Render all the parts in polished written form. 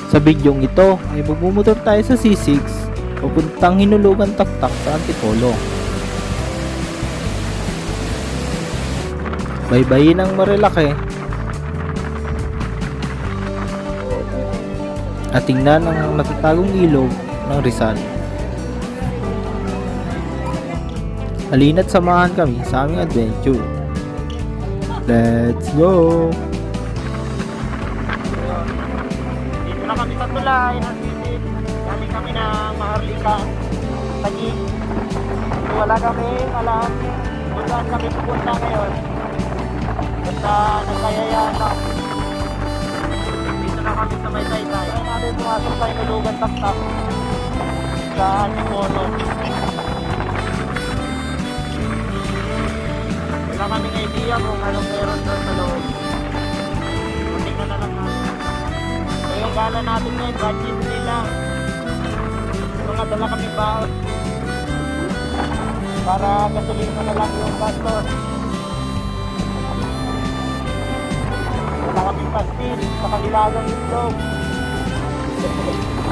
Sa bidyong ito ay magmumotor tayo sa C6 papuntang Hinulugan Taktak sa Antipolo. Baybayin ang Marilake at tingnan ang natatagong ilog ng Rizal. Halina't samahan kami sa aming adventure. Let's go! Dito na kami sa tulay ng Sisig. Galing kami ng Maharlika, Taguig. Wala kami alam kung saan kami pupunta ngayon. Basta nagkayayaan lang. Dito na kami sa may Taytay. Kaya natin pumasok sa Hinulugan Taktak sa Antipolo. Wala kaming idea kung anong meron doon sa loob. Tingnan na lang natin. So yung gala natin ngayon, budget nila. Mga dala kami baon. Para gasolina na lang yung gastos. Wala kaming pastil sa kanilagang itlog.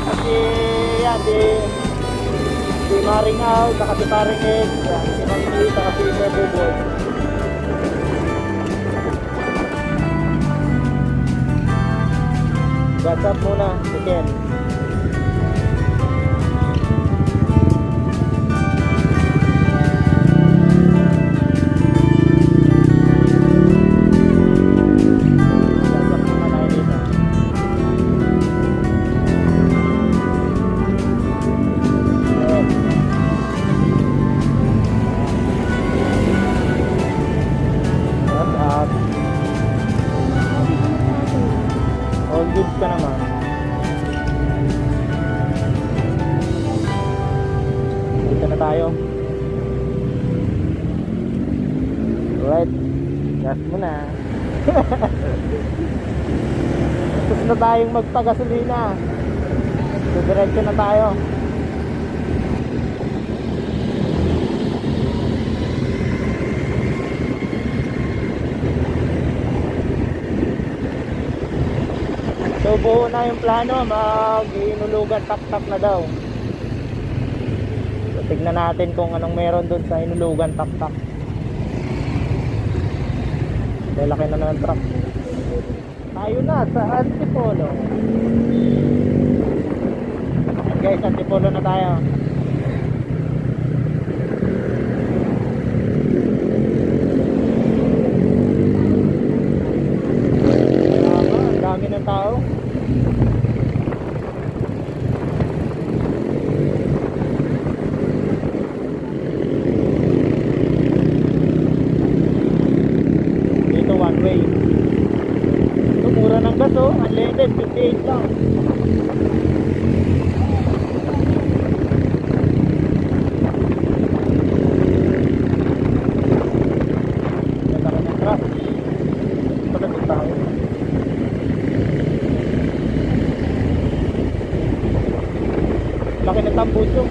Kasi yan, di maringaw, saka di paringin. Yan, di maringaw, saka di mabubol. What's up muna, Ken? All good ka naman. Dito na tayo. Alright. Gas mo na. Tapos na tayong magpagasolina. So diretso na tayo. So buo na yung plano, mag-Hinulugan Taktak na daw. So tignan natin kung anong meron doon sa Hinulugan Taktak. Lalaki na ng truck. Tayo na sa Antipolo. And guys, Antipolo na tayo. Ang dami ng tao. One way. Ito mura ng gas oh, unleaded, 58 lang. Ganda ka ng truck. Pagdating tayo. Laki ng tambos oh.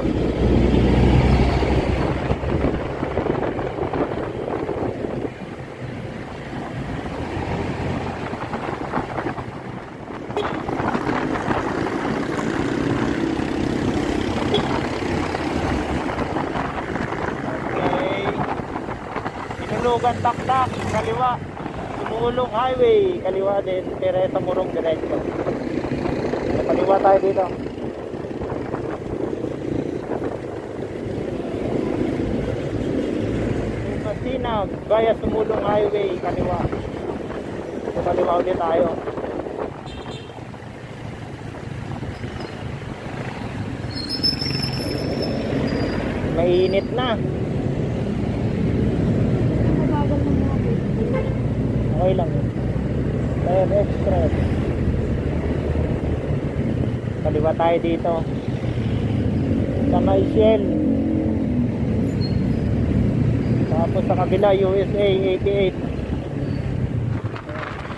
Hinulugan Taktak, kaliwa. Sumulong Highway, kaliwa din. Teresa Morong diretso. Kaliwa tayo dito. Masinag, via Sumulong Highway, kaliwa. So, kaliwa ulit tayo. Mainit na. Okay lang yun. Ayan, express. Kaliwa tayo dito. Sa may Shell. Tapos sa kabila, USA 88.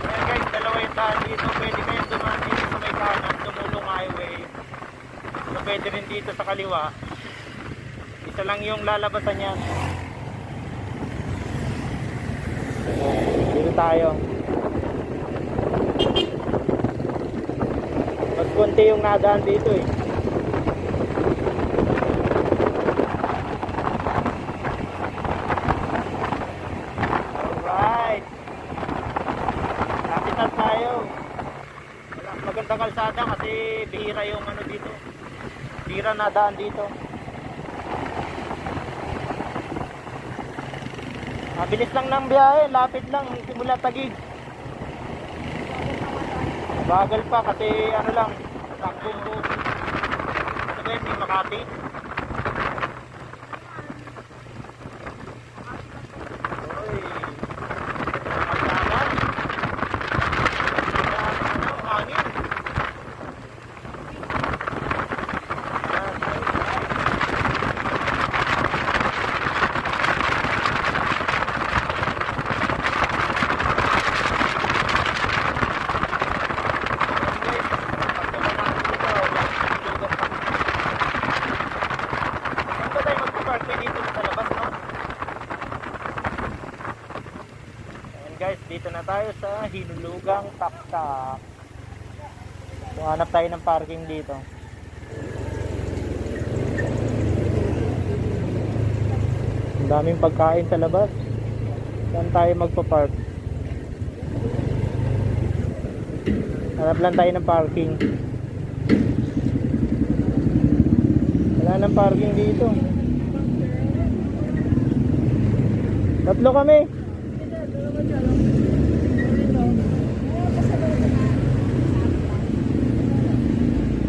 Ayan guys, dalawa yung daan dito. Pwede kayo dumaan dito sa may kanan, Sumulong Highway. So pwede rin dito sa kaliwa. Isa lang yung lalabasan yan. Dito tayo. konti yung nadaan dito eh. Alright. Lapit na tayo. Magandang kalsada kasi bihira yung ano dito. Bihira nadaan dito. Mabilis lang ng biyahe, lapit lang simula Taguig. Bagal pa kasi ano lang, takbo ko. Ano ba yun, may Makati? Uy, kalsada. Hangin. Guys, dito na tayo sa Hinulugang Taktak. So, hanap tayo ng parking dito. Ang daming pagkain sa labas. Saan tayo magpa-park? Hanap lang tayo ng parking. Wala nang parking dito. Tatlo kami.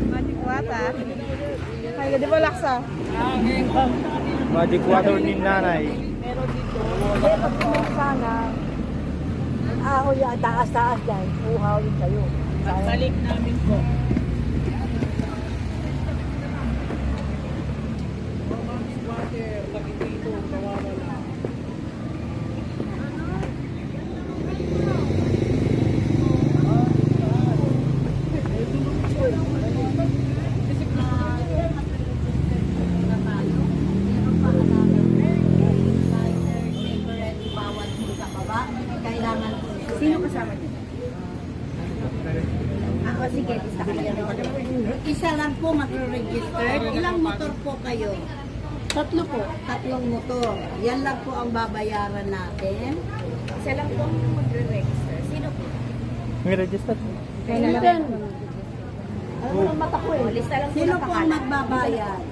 Magic water. Ay, di ba laksa? Magic water ni nanay. Pag kumain sana, ako yung taas-taas dyan, uhaw yun sa'yo. Balik namin po. Sino kasama niyo? Ako, sige, isa kayo. Isa lang po magre-register. Ilang motor po kayo? Tatlo po. Tatlong motor. Yan lang po ang babayaran natin. Isa lang po magre-register. Sino po? May register. Kaya naman. Alam mo ang mata ko eh. Lista lang po Sino ng po ang pangalan. magbabayad?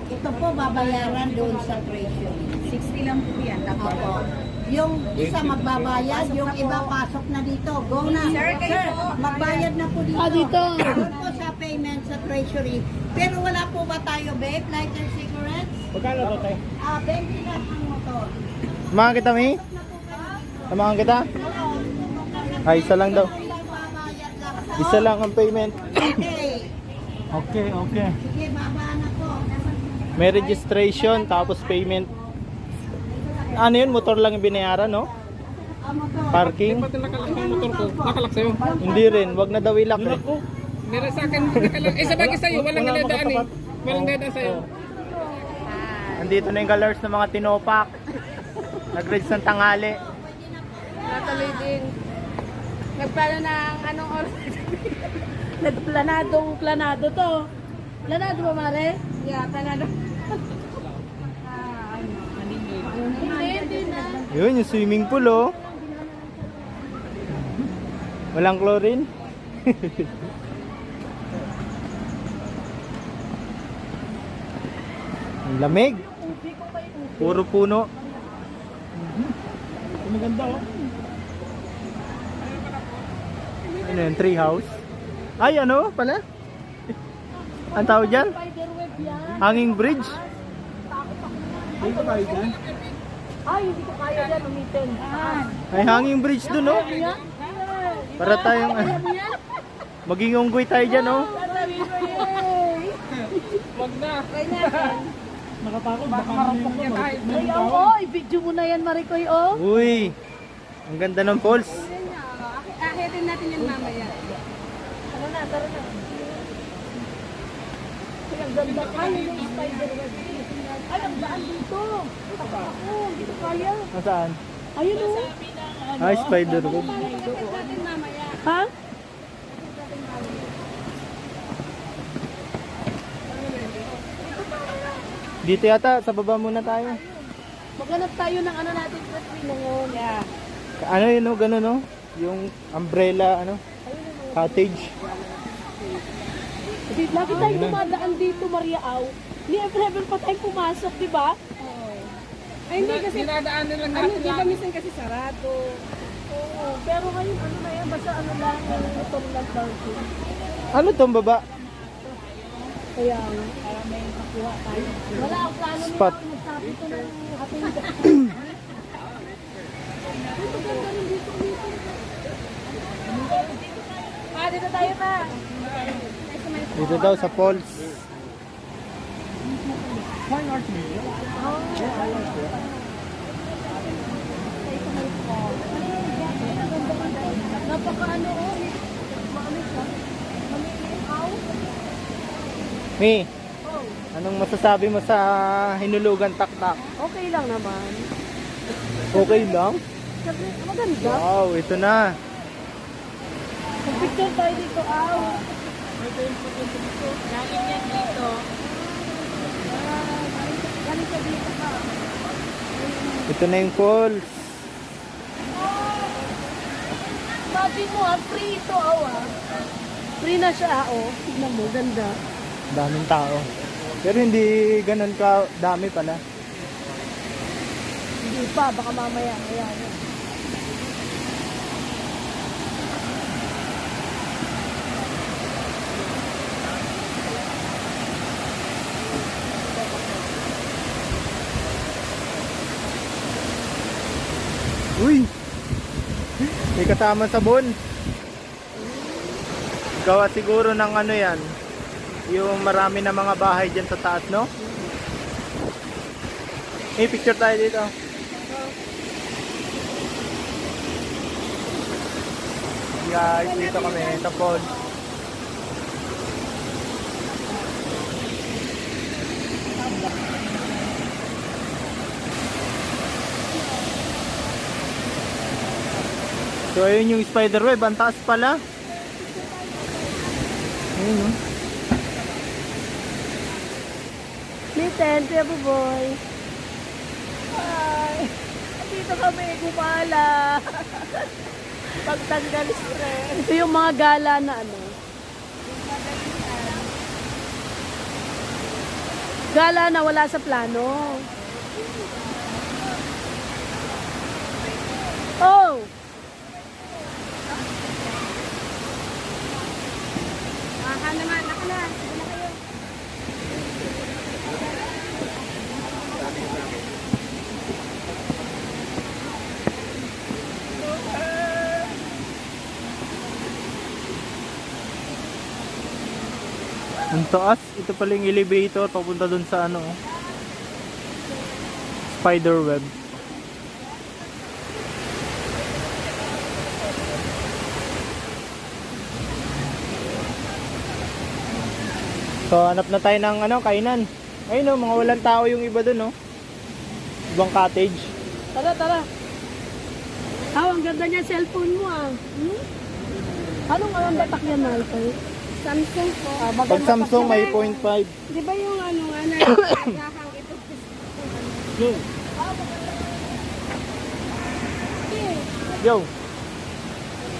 Ito po babayaran doon sa treasury. 60 lang po yan. Opo. Yung isa magbabayad, yung iba pasok na dito. Go na. Sir, kayo po. Magbayad na po dito. dito. Doon po sa payment sa treasury. Pero wala po ba tayo, babe? Lighter cigarettes? Pagkano ba tayo? 20 lang ang motor. Samahan kita, Mi? Samahan kita? Ay, isa lang daw. Ilang babayad lang. Isa lang ang payment. Okay. Okay, okay. Sige, baba na po. May registration, tapos payment. Ano yun? Motor lang yung binayaran, no? Ang motor. Parking? Nakalak yung motor ko. Nakalak sa'yo. Hindi rin. Wag na daw ilak eh. Meron sa akin nakalak. Eh, sabagay sa'yo. Walang nadaan eh. Walang nadaan sa'yo. Andito na yung colors ng mga tinopak. Nag-reach ng tanghali. Natuloy din. Nagplano ng anong oras? Planado to. Planado ba, Mare? Yeah, planado. Hindi na. Yun, yung swimming pool, oh. Walang chlorine. Ang lamig. Puro puno. Maganda, oh. Ano yun, tree house? Ay, ano pala? Ang tawag dyan? Spiderweb yan. Hanging bridge? Dito kayo dyan? Ay, hindi ko kaya yan umitin. Ay, hanging bridge dun, oh. Para tayong, maging unggoy tayo dyan, oh. Wag na. Try natin. Nakatakot. Baka marupok niya tayo. Ay, oh, i-video mo na yan, Marikoy, oh. Uy, ang ganda ng falls. Akitin natin yan mamaya. Ano na, tara na. Ay, ang ganda. Ay, yung spiderweb. Ay, ang daan dito. Ako, hindi ko kaya. Nasaan? Ayun, oh. Ay, spider web. Ha? Dito yata, sa baba muna tayo. Maghanap tayo ng ano natin sa Pinangon. Yeah. Ano yun, no? Ganun, no? Yung umbrella, ano? Cottage. Lagi tayong dumadaan dito, Maria Au. Never pa tayong pumasok, di ba? Ay, hindi kasi, Dinadaanan lang ano, natin di ba lang. minsan kasi sarado? Oo, pero ngayon, ano na yan, basta ano lang, itong nag-parking. Ano tong baba? Kaya nga, para may makuha tayo. Wala ang plano nila, Spot. nagsabi ko ng ating Ito ganda rin dito. Dito tayo pa. Dito daw sa falls. Napaka ano, maano siya? Mamilihaw. Mi, anong masasabi mo sa hinulugan taktak? Okay lang naman. Okay lang? Siyempre, maganda. Wow, ito na. Picture tayo dito, aw. Galing yan dito. Galing ka dito ka. Ito na yung falls. Imagine mo, free ito, aw, Free na siya, Tignan mo, ganda. Daming tao. Pero hindi ganun ka dami pala. Hindi pa, baka mamaya. Ayan. Uy! May kasama sabon. Gawa siguro ng ano yan. Yung marami na mga bahay dyan sa taas, no? May picture tayo dito. Guys, dito kami sa falls. So ayun yung spider web, ang taas pala. Ayun, no? Listen, Kuya Buboy. Hi! Dito kami, gumala. Pagtanggal stress. Ito yung mga gala na ano. Gala na wala sa plano. Oh! naman, naka na. Wala kayo. Ang taas, ito pala yung elevator papunta dun sa ano, spider web. So hanap na tayo ng ano, kainan. Ayun, mga walang tao yung iba dun, no? Ibang cottage. Tara, tara. Ang ganda niya cellphone mo Anong batak yan, Alfred? Samsung po. Pag Samsung may 0.5. Di ba yung ano nga na nakahang ito? Yo!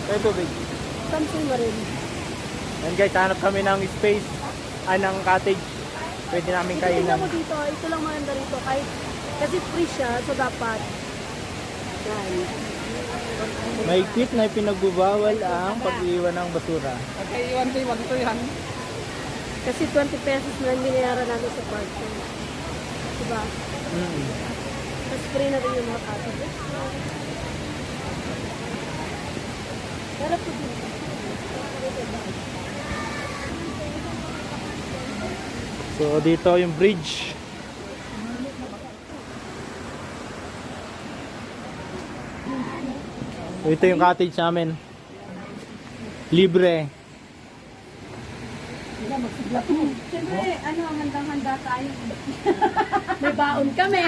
Kaya tubig. Samsung na rin. Yan guys, hanap kami ng space, ng cottage. Pwede namin Tingnan kainan. mo dito, ito lang maganda rito. Kahit, kasi free siya, so dapat. Yan. May quit na pinagbubawal ang pag-iwan ng basura. Okay, iwan to yan. Kasi 20 pesos na lang binayaran natin sa parking. Diba? Tapos free na rin yung mga cottage. Harap ko dito. So dito yung bridge. So, ito yung cottage namin. Libre. Siyempre, ano, handang-handa tayo. May baon kami.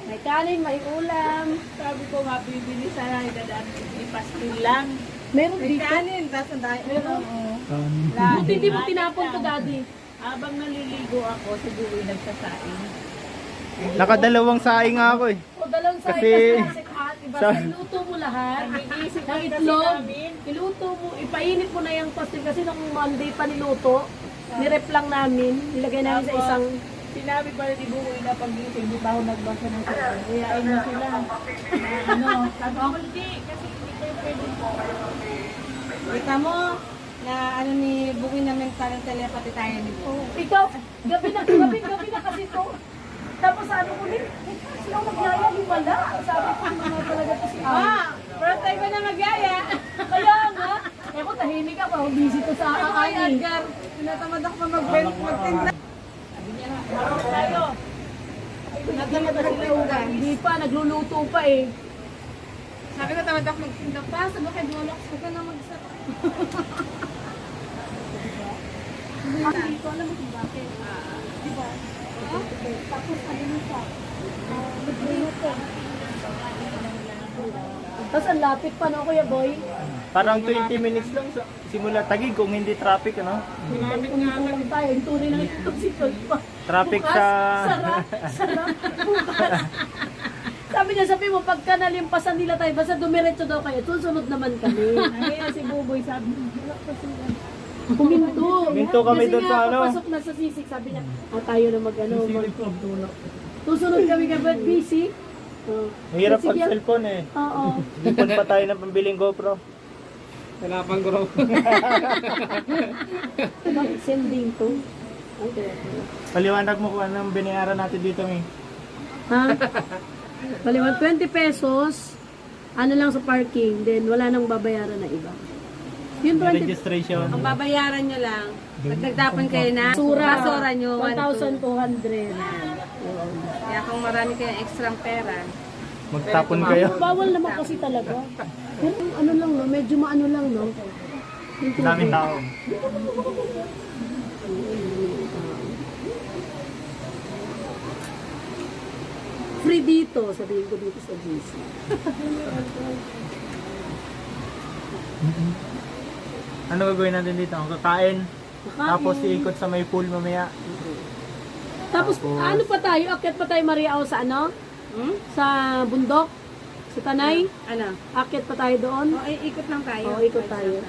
May kanin, may ulam. Sabi ko nga, bibili sana idadaan. Ipastil lang. Meron May dito. kanin, tapos ang dahil. Meron. Buti hindi mo tinapon to, Daddy. Habang naliligo ako, siguro nagsasaing. Nakadalawang saing nga ako eh. O dalawang sa Kasi- kasi diba, sa- iluto mo lahat. Ng itlog, iluto mo, ipainit mo na yung pastil kasi nung Monday pa niluto. Nirep lang namin, nilagay namin sa isang Sinabi pa rin ni Bukoy na pag-gising, di pa ako nagbasa ng sabi. Iyain mo sila. Ano? Sabi ko, hindi. Kasi hindi kayo pwede po. Ika mo, na ano ni Bukoy na mental ng telepathy tayo ni Bukoy. ikaw, gabi na kasi to. Tapos ano ko din, sino magyaya, wala. Sabi ko naman talaga to si Ay. First time ko na magyaya. Kaya nga, eh ko tahimik ako, busy to sa Ay, Ay. Edgar, tinatamad ako pa magtinda. Natamad ako sila ugan. Hindi pa, nagluluto pa eh. Sabi ko, tamad ako magtinda pa. Sabi ko, kay Dolox, huwag ka na magsa. Hindi ko alam kung bakit. Diba? Tapos ano mo siya? Nagluluto. Tapos ang lapit pa no, Kuya Boy? Parang 20 minutes lang sa simula Taguig kung hindi traffic ano. Kung tayo, yung tunay na ito si pa. Traffic Bukas, sa sarap. Bukas. Sabi niya, sabi mo, pagka nalimpasan nila tayo, basta dumiretso daw kayo, susunod naman kami. Ngayon si Buboy sabi, wala pa sila. Huminto. Huminto kami Kasi doon nga, sa ano. papasok na sa sisig, sabi niya, tayo na mag-ano. Susunod kami kapag busy. Oh. Mahirap Sige. pag cellphone eh. Oo. Ipon pa tayo ng pambiling GoPro. Wala pang group. Bakit sending to? Okay. Paliwanag mo kung anong binayaran natin dito, May. Ha? Baliwan, 20 pesos, ano lang sa parking, then wala nang babayaran na iba. Yung 20 Registration. Ang babayaran nyo lang, pagdagdapan kayo na, basura, basura nyo, 1,200. Kaya kung marami kayong extra pera, Magtapon kayo. Bawal naman kasi talaga. Pero ano lang, no? Medyo maano lang, no? Yung tubig. Daming tao. Free dito, sabihin ko dito sa GC. Ano gagawin natin dito? Ang kakain. Tapos iikot sa may pool mamaya. Tapos, ano pa tayo? Akyat pa tayo, Maria, o sa ano? Sa bundok? Sa Tanay? ano? Akyat pa tayo doon? O, ikot lang tayo. Oo, ikot tayo.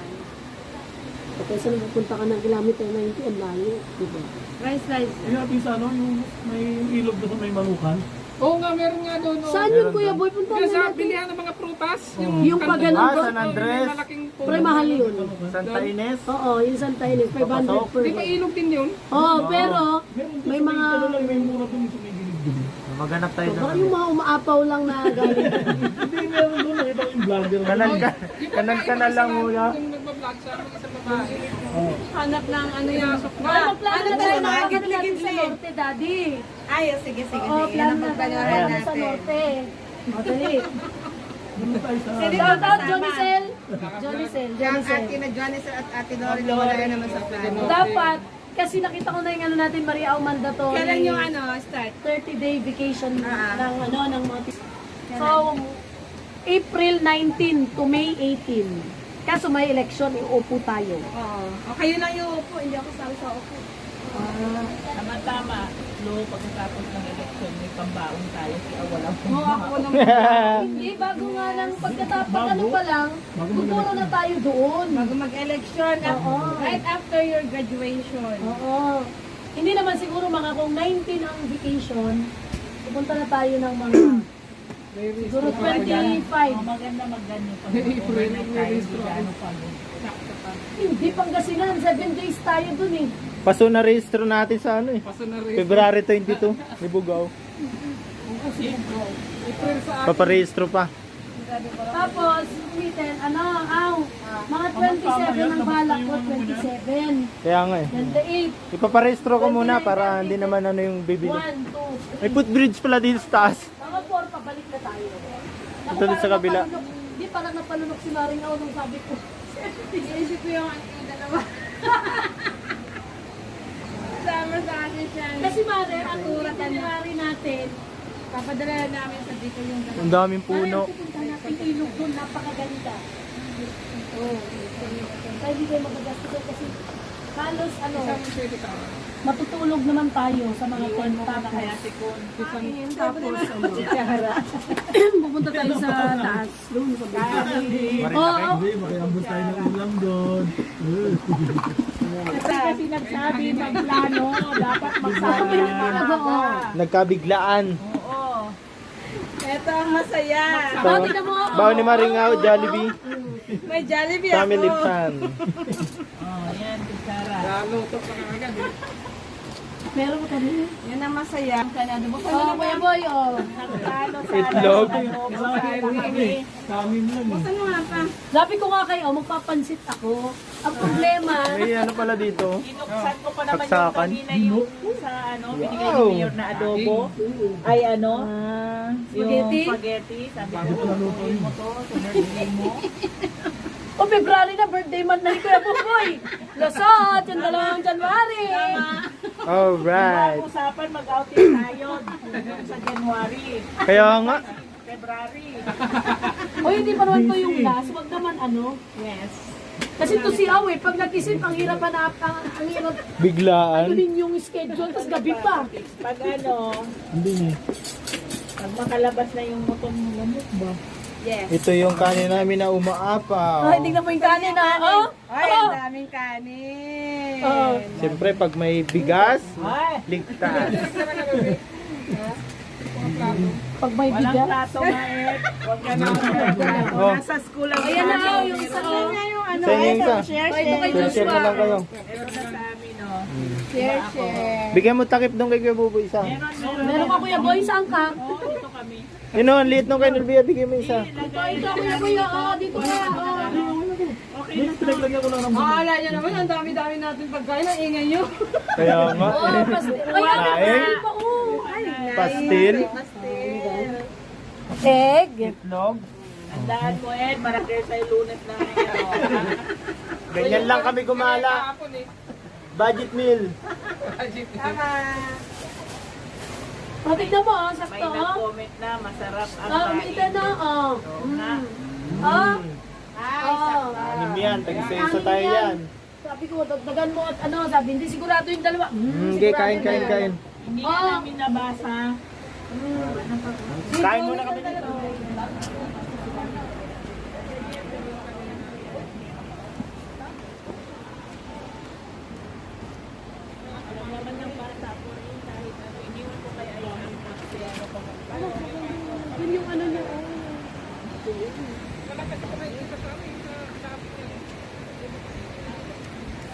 Okay, saan pupunta ka ng kilometer 90? Ang layo. Diba? Rice. Yung sa ano, yung may ilog doon sa may malukan. Oo nga, meron nga doon. oh. Saan yun, Kuya Boy? Punta Kaya na sa natin. bilihan ng mga prutas. Yung pag ganun Ah, ba? San Andres. May malaking puno. Pre, mahal yun. Santa Ines. Oo, yung Santa Ines, 500 per Di ba day. ilog din yun? Oo, pero may mga... Ano lang, may mura doon sa may gilid-gilid. Maghanap tayo Baka doon. yung mga umaapaw lang na galing. Hindi, meron doon. Nakita ko yung vlogger. Kanan ka na lang muna. Yung nagbablog sa mga isang babae. Hanap ng ano yung... Ano plano na tayo mga makakita gitligid natin sa sa'yo? Norte, Daddy? Ay, sige. Oo, plano na tayo makakita sa Norte. O, dali. Shout out, Johnny Cel. Ate na Johnny at Ate Lori na wala naman sa plano. Dapat, kasi nakita ko na yung ano natin, Maria Au mandatory. Kailan yung ano, start? 30-day vacation ng ano ng mga So, April 19 to May 18. Kaso may election, iupo tayo. Oo. O, kayo lang yung upo, hindi ako sabi sa upo. Tama-tama, no, pagkatapos ng eleksyon, may pambaon tayo, kaya walang Oo, ako naman. Hindi, bago nga lang, pagkatapos ano pa lang, tuturo na tayo doon. Bago mag-election, Oo. right after your graduation. Oo. Hindi naman siguro mga kung 19 ang vacation, pupunta na tayo ng mga siguro 25. maganda magganyo pag overnight tayo, hindi gaano pa. Hindi Pangasinan, 7 days tayo dun eh. Paso na rehistro natin sa ano eh. Paso na rin. February 22. Libugaw. April sa Paparehistro pa. Tapos, umitin, mga 27 ang balak ko, 27. Kaya nga eh. Then the 8, Ipaparehistro ko muna para hindi naman ano yung bibili. 1, 2, 3. May footbridge pala dito sa taas. Mga 4, pabalik na tayo. Ito dun sa kabila. Hindi, parang napalunok si Maring ako nung sabi ko. Iisip ko yung dalawa. Sama sa akin siya. Kasi Mare, ang itinerary natin, Papadala namin sa dito yung dalawa. Ang daming puno. pupunta natin ilog doon, napakaganda. Oo. Kaya hindi kayo magagastos doon kasi Halos matutulog naman tayo sa mga tent tapos. Pupunta tayo sa taas. Doon sa Hindi, makiambot tayo ng ulam doon. Kasi nagsabi ng plano, dapat magsabi ng mga Nagkabiglaan. Ito ang masaya. Bakit na mo? Baon ni Maringao, Jollibee. May Jollibee Family ako. fan. Meron mo kami. Yan ang masaya. Oh, Kuya Boy, oh. Itlog. Kamin lang eh. Ano nga pa? Sabi ko nga kayo, magpapansit ako. Ang problema, May ano pala dito? Inuksan ko pa naman Saksakan. yung kanina yung sa ano, binigay Wow. ni Mayor na adobo. Ay ano, Spaghetti? yung spaghetti. Sabi ko, lutuin mo to, sinurgay mo. o February na, birthday month na ni Kuya Buboy. Lasot, yung 2 January. Alright. Usapan mag-outing tayo sa January, Kaya nga. February. O hindi pa naman to yung last, wag naman ano. Yes. Kasi to si Awe, pag nag-isip, ang hirap hanap, ang hirap Biglaan. tuloy yung schedule, tapos gabi pa. Pag ano, Hindi eh. pag makalabas na yung motor mo, lamok ba? Yes. Ito yung kanin namin na umaapaw. Ay, tingnan mo yung kanin ha. Oh, Ay, ang daming kanin. oh. Siyempre, pag may bigas, Ay, ligtas. Pag may walang bigas. plato na eh. Huwag ka na Oh. nasa school ang Ayan na oh, yung isa oh. Yung ano, Sa inyo yung isa. share, Ay, ito kay Share na lang kayo. meron na sa amin, oh. share, share. Bigyan mo takip doon kay Kuya Buboy isa. Meron ka Kuya Boy, saan ka? Oo, dito kami. Yun o, ang liit nung kay Nulbia, bigyan mo isa. Ito, Kuya Boy, oh, dito ka. Oh. Pinaglagyan ko lang ng Akala niyo naman, ang dami-dami natin pagkain. Ang ingay niyo. Kaya nga. Oh, pastil. Ay, ano Kain. pa, oh. Pastil. Pastel. Egg. Itlog. Tandaan mo, Ed, marakay sa Lunes na ano. Ganyan lang kami gumala. Budget meal. Tama. O, tignan mo, oh, May sakto, oh. nag-comment na masarap ang Oh, may ito na, oh. Na, Oh. Ay, Oh. Anim yan, tag-isa tayo yan. Sabi ko, dagdagan mo at ano, sabi, hindi sigurado yung dalawa. Okay, kain, kain, kain. hindi na namin nabasa. Kain muna kami dito. Yun yung ano niya, oh.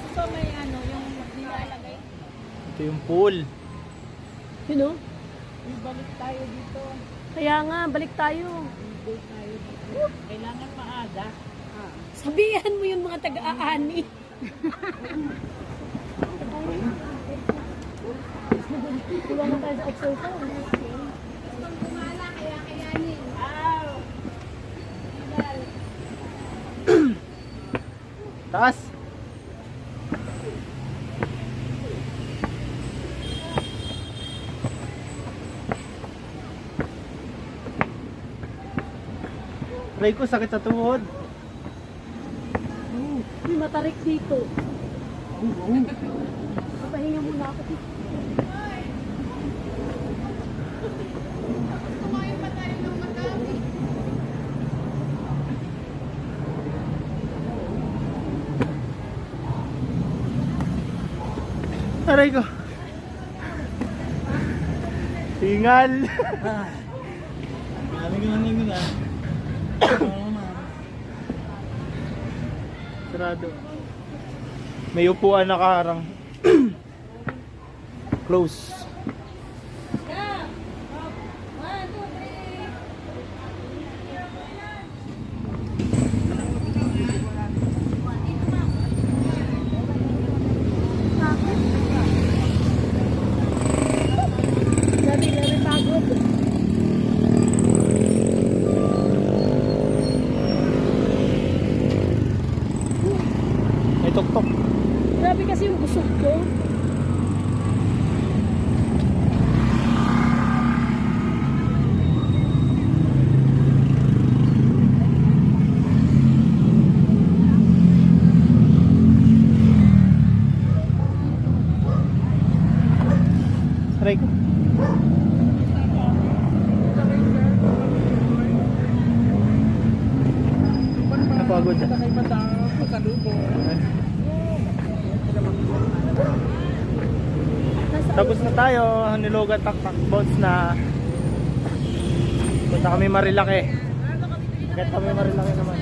ito may ano, yung nilalagay. Ito yung pool. Yun, oh. Balik tayo dito. Kaya nga, balik tayo. Kailangan maaga. Sabihan mo yung mga taga-aani. Tulungan mo tayo sa exercise. Taas. Try ko, sakit sa tuhod. May matarik dito. Papahinga muna ako dito. Aray ko. Tingal. Galing na. Sarado. May upuan nakaharang. Close. Grabe pagod. May tuktok. Grabe kasi yung busog ko. Try ko. Napagod ah. Kay Madam, pasalubong. Tapos na tayo, nilogan taktak boats na. Punta kami Marilaki. Agad kami Marilaki naman.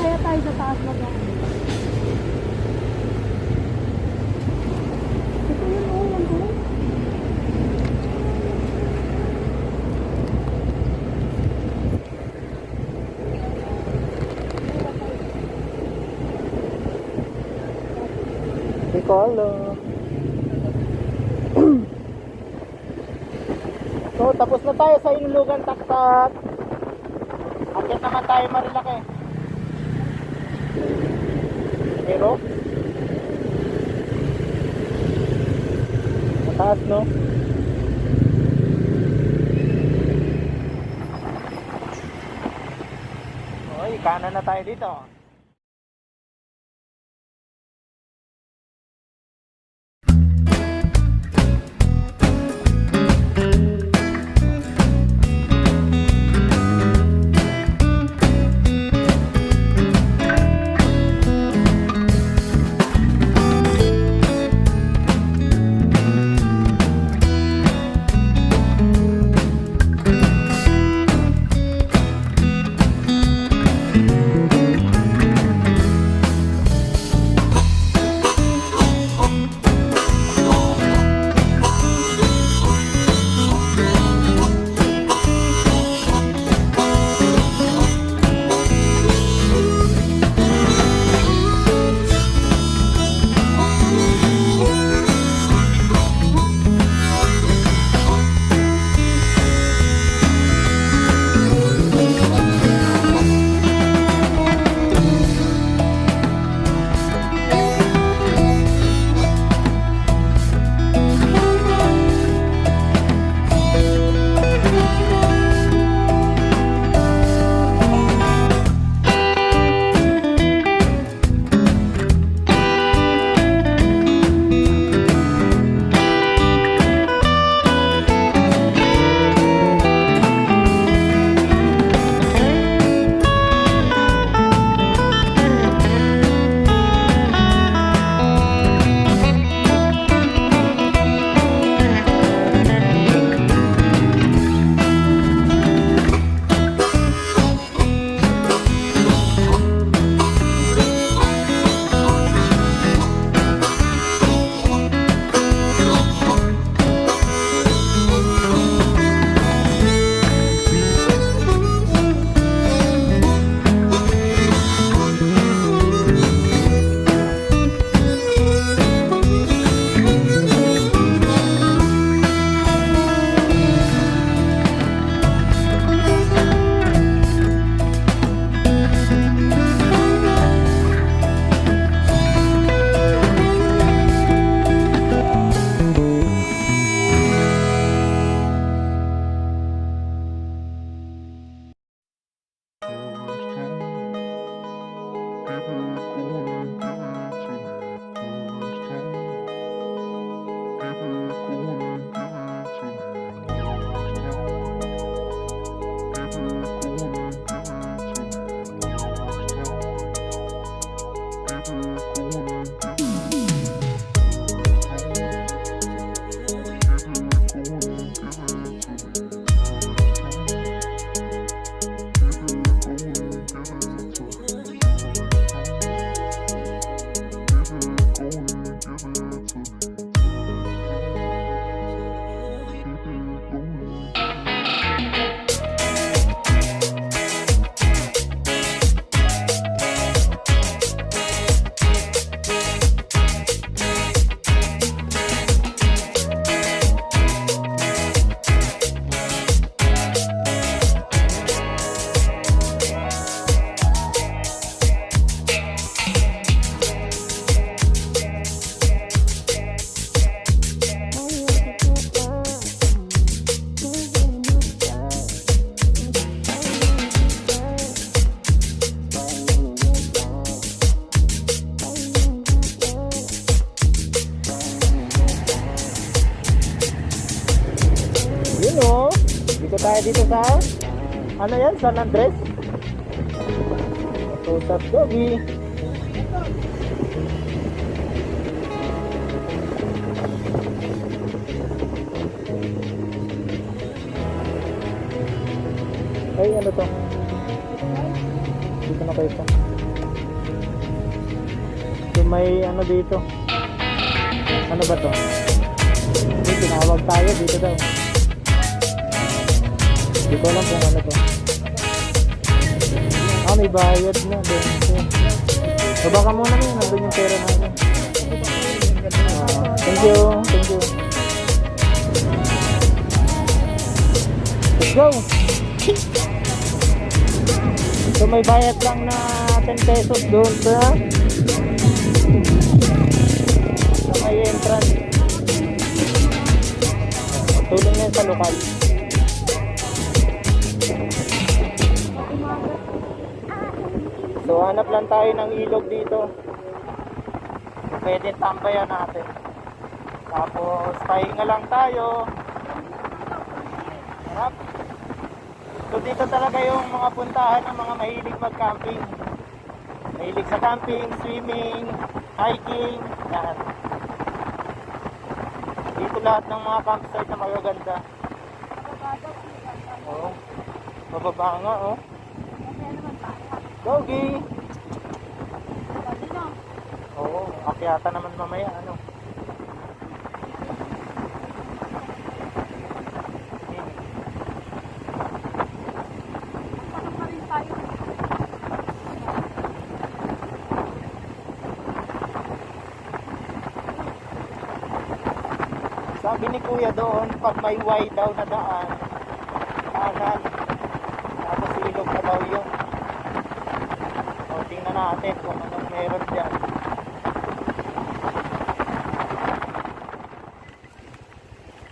Kaya tayo sa taas mag ito yun, oh, yan po. Hindi ko alam. So, tapos na tayo sa Inulugan Taktak. Akit naman tayo Marilaki. Pero mataas, no? Oy, kanan na tayo dito. tayo dito sa ano yan? San Andres? Tutas Gogi. Ay, ano to? Dito na kayo pa. So, may ano dito. Ano ba to? May tinawag tayo dito daw. Hindi ko alam kung ano to. Ah, may bayad na. So, baka muna na yun. Nandun yung pera natin. Thank you. Thank you. Let's go. So may bayad lang na 10 pesos doon sa may entrance. Tulong yan sa lokal. So hanap lang tayo ng ilog dito. Pwede tambayan natin. Tapos pahinga lang tayo. Harap. So dito talaga yung mga puntahan ng mga mahilig mag-camping. Mahilig sa camping, swimming, hiking, yan. Dito lahat ng mga campsite na magaganda. Oo. Mababa nga, oh. Gogi! Oo, akyata naman mamaya, ano. Sabi ni Kuya doon, pag may Y daw na daan, kanan, tapos ilog na daw yun. O, tingnan natin kung anong meron dyan.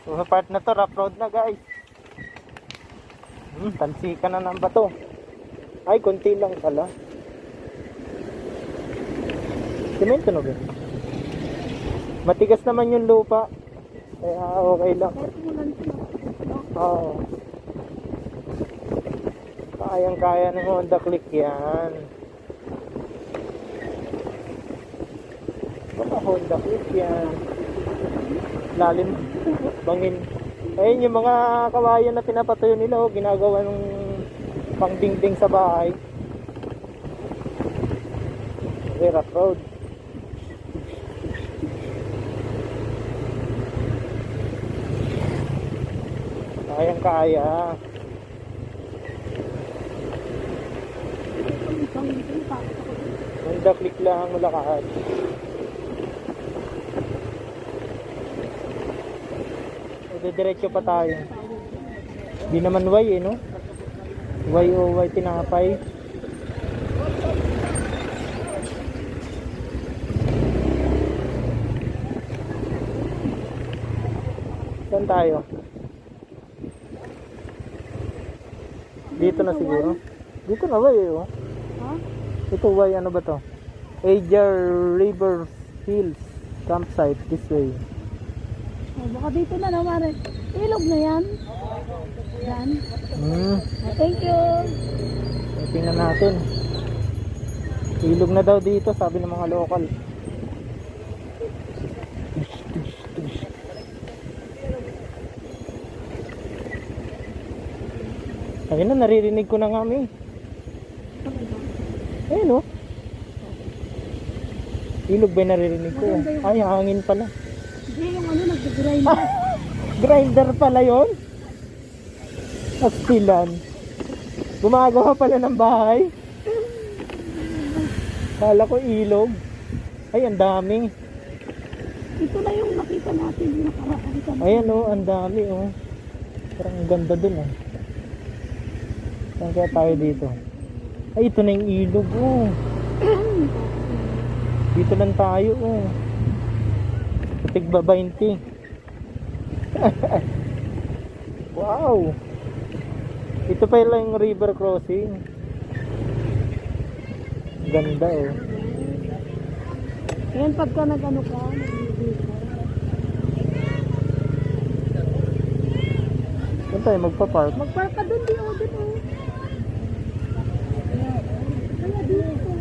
So, sa part na to, rough road na guys. Tansikan na ng bato. Ay, konti lang pala. Semento na ba? Matigas naman yung lupa. Kaya okay lang. Oo. Kayang-kaya ng Honda Click yan. Baka Honda Click yan. Lalim. Bangin. Ayun yung mga kawayan na pinapatuyo nila. Oh, ginagawa ng pangdingding sa bahay. Okay, rough road. Kayang-kaya. Honda Click lang ang lakad. Diretso pa tayo. Di naman Y eh, no? Y o Y tinapay. Saan tayo? Dito na siguro. Dito na ba eh, oh? Ito Y, ano ba to? Ajar River Hills Campsite, this way. Oh, baka dito na naman. Ilog na yan. Yan. Thank you. Tingnan natin. Ilog na daw dito, sabi ng mga lokal. Ayun na, naririnig ko na nga may. Ayun, oh. Ilog ba yung naririnig ko? Ay, hangin pala. Hindi, yung ano, nag-grinder. Grinder pala yun? Astilan. Gumagawa pala ng bahay. Kala ko ilog. Ay, ang dami. Ito na yung nakita natin. Yung nakaraan. Ayan, oh, ang dami, oh. Parang ang ganda dun, oh. Saan kaya tayo dito? Ay, ito na yung ilog, oh. Dito lang tayo, oh. Tigba 20. Wow. Ito pa yung river crossing. Ganda, oh. Yan pagka nag-ano ka. Saan tayo magpa-park? Magpark ka doon, di o, doon o. Kaya dito.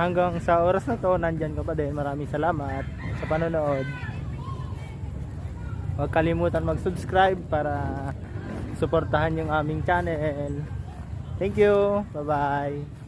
hanggang sa oras na to, nandyan ka pa din. Maraming salamat sa panonood. Huwag kalimutan mag-subscribe para suportahan yung aming channel. Thank you. Bye-bye.